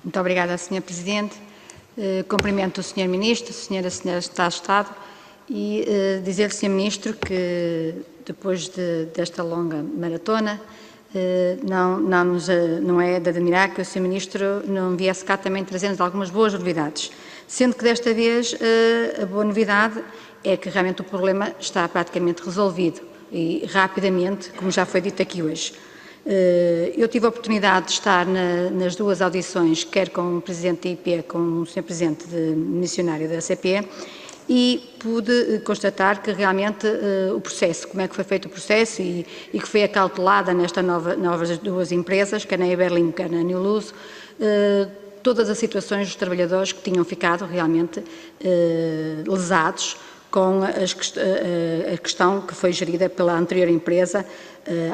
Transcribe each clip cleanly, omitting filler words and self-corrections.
Muito obrigada, Sr. Presidente. Cumprimento o Sr. Ministro, Senhora Secretária de Estado e dizer-lhe, Sr. Ministro, que depois desta longa maratona, não é de admirar que o Sr. Ministro não viesse cá também trazendo algumas boas novidades, sendo que desta vez a boa novidade é que realmente o problema está praticamente resolvido e rapidamente, como já foi dito aqui hoje. Eu tive a oportunidade de estar nas duas audições, quer com o Presidente da IP, com o Sr. Presidente missionário da CPE, e pude constatar que realmente o processo, como é que foi feito o processo e que foi acautelada nestas novas duas empresas, quer na Iberlin, quer na New Luz, todas as situações dos trabalhadores que tinham ficado realmente lesados com a questão que foi gerida pela anterior empresa,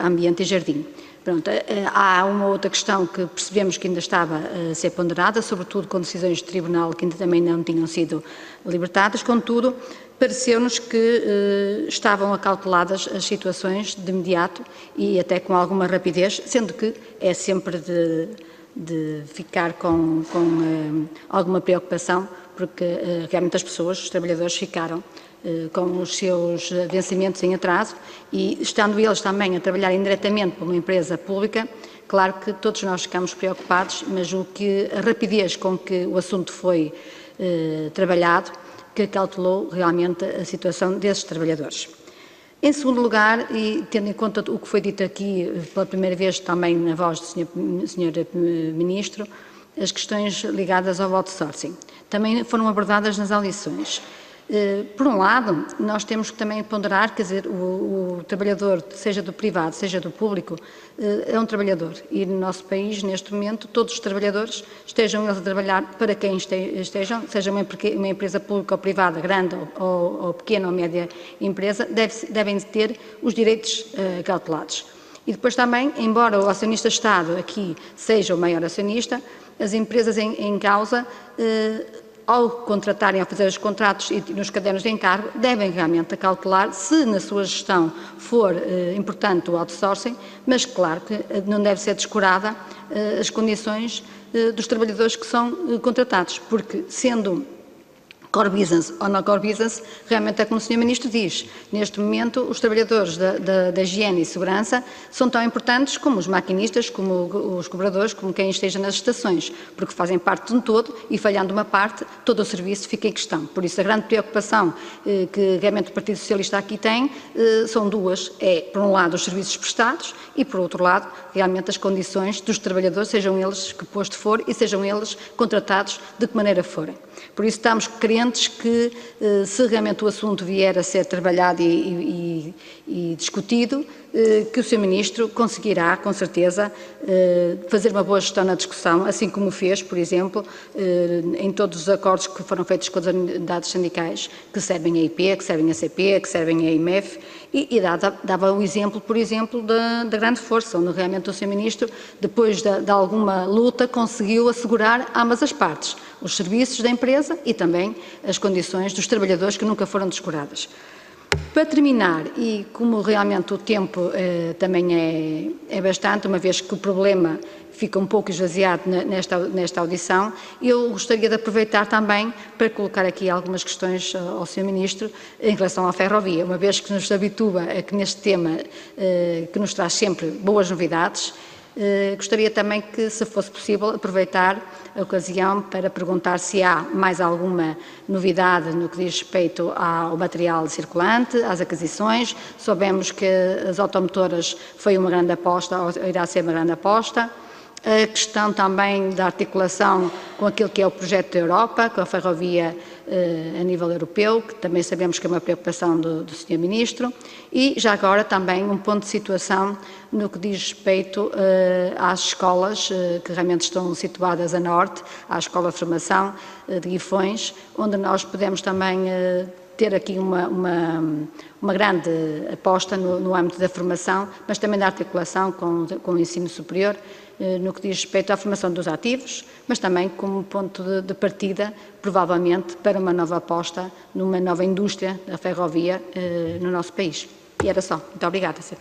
Ambiente e Jardim. Pronto, há uma outra questão que percebemos que ainda estava a ser ponderada, sobretudo com decisões de tribunal que ainda também não tinham sido libertadas, contudo, pareceu-nos que estavam acauteladas as situações de imediato e até com alguma rapidez, sendo que é sempre de ficar com alguma preocupação, porque realmente as pessoas, os trabalhadores, ficaram com os seus vencimentos em atraso e, estando eles também a trabalhar indiretamente por uma empresa pública, claro que todos nós ficamos preocupados, mas a rapidez com que o assunto foi trabalhado, que acautelou realmente a situação desses trabalhadores. Em segundo lugar, e tendo em conta o que foi dito aqui pela primeira vez também na voz do Sr. Ministro, as questões ligadas ao outsourcing também foram abordadas nas audições. Por um lado, nós temos que também ponderar, quer dizer, o trabalhador, seja do privado, seja do público, é um trabalhador e no nosso país, neste momento, todos os trabalhadores, estejam eles a trabalhar para quem estejam, seja uma empresa pública ou privada, grande ou pequena ou média empresa, devem ter os direitos cautelados. E depois também, embora o acionista-Estado aqui seja o maior acionista, as empresas em causa, ao contratarem, ao fazer os contratos e nos cadernos de encargo, devem realmente acautelar se na sua gestão for importante o outsourcing, mas claro que não deve ser descurada as condições dos trabalhadores que são contratados, porque sendo core business ou não core business, realmente é como o Sr. Ministro diz, neste momento os trabalhadores da higiene e segurança são tão importantes como os maquinistas, como os cobradores, como quem esteja nas estações, porque fazem parte de um todo e falhando uma parte, todo o serviço fica em questão. Por isso a grande preocupação que realmente o Partido Socialista aqui tem são duas, por um lado os serviços prestados e por outro lado realmente as condições dos trabalhadores, sejam eles que posto for e sejam eles contratados de que maneira forem. Por isso estamos crentes que, se realmente o assunto vier a ser trabalhado e discutido, que o Sr. Ministro conseguirá, com certeza, fazer uma boa gestão na discussão, assim como fez, por exemplo, em todos os acordos que foram feitos com as unidades sindicais, que servem a IP, que servem a CP, que servem a IMF, e dava o exemplo, por exemplo, da grande força, onde realmente o Sr. Ministro, depois de alguma luta, conseguiu assegurar ambas as partes, os serviços da empresa e também as condições dos trabalhadores que nunca foram descuradas. Para terminar, e como realmente o tempo também é bastante, uma vez que o problema fica um pouco esvaziado nesta audição, eu gostaria de aproveitar também para colocar aqui algumas questões ao Sr. Ministro em relação à ferrovia, uma vez que nos habitua a que neste tema, que nos traz sempre boas novidades, gostaria também que, se fosse possível, aproveitar a ocasião para perguntar se há mais alguma novidade no que diz respeito ao material circulante, às aquisições. Soubemos que as automotoras foi uma grande aposta, ou irá ser uma grande aposta. A questão também da articulação com aquilo que é o projeto da Europa, com a ferrovia a nível europeu, que também sabemos que é uma preocupação do Sr. Ministro, e já agora também um ponto de situação no que diz respeito às escolas que realmente estão situadas a norte, à Escola de Formação de Guifões, onde nós podemos também ter aqui uma grande aposta no âmbito da formação, mas também da articulação com o ensino superior, no que diz respeito à formação dos ativos, mas também como ponto de partida, provavelmente, para uma nova aposta numa nova indústria da ferrovia no nosso país. E era só. Muito obrigada, Sr.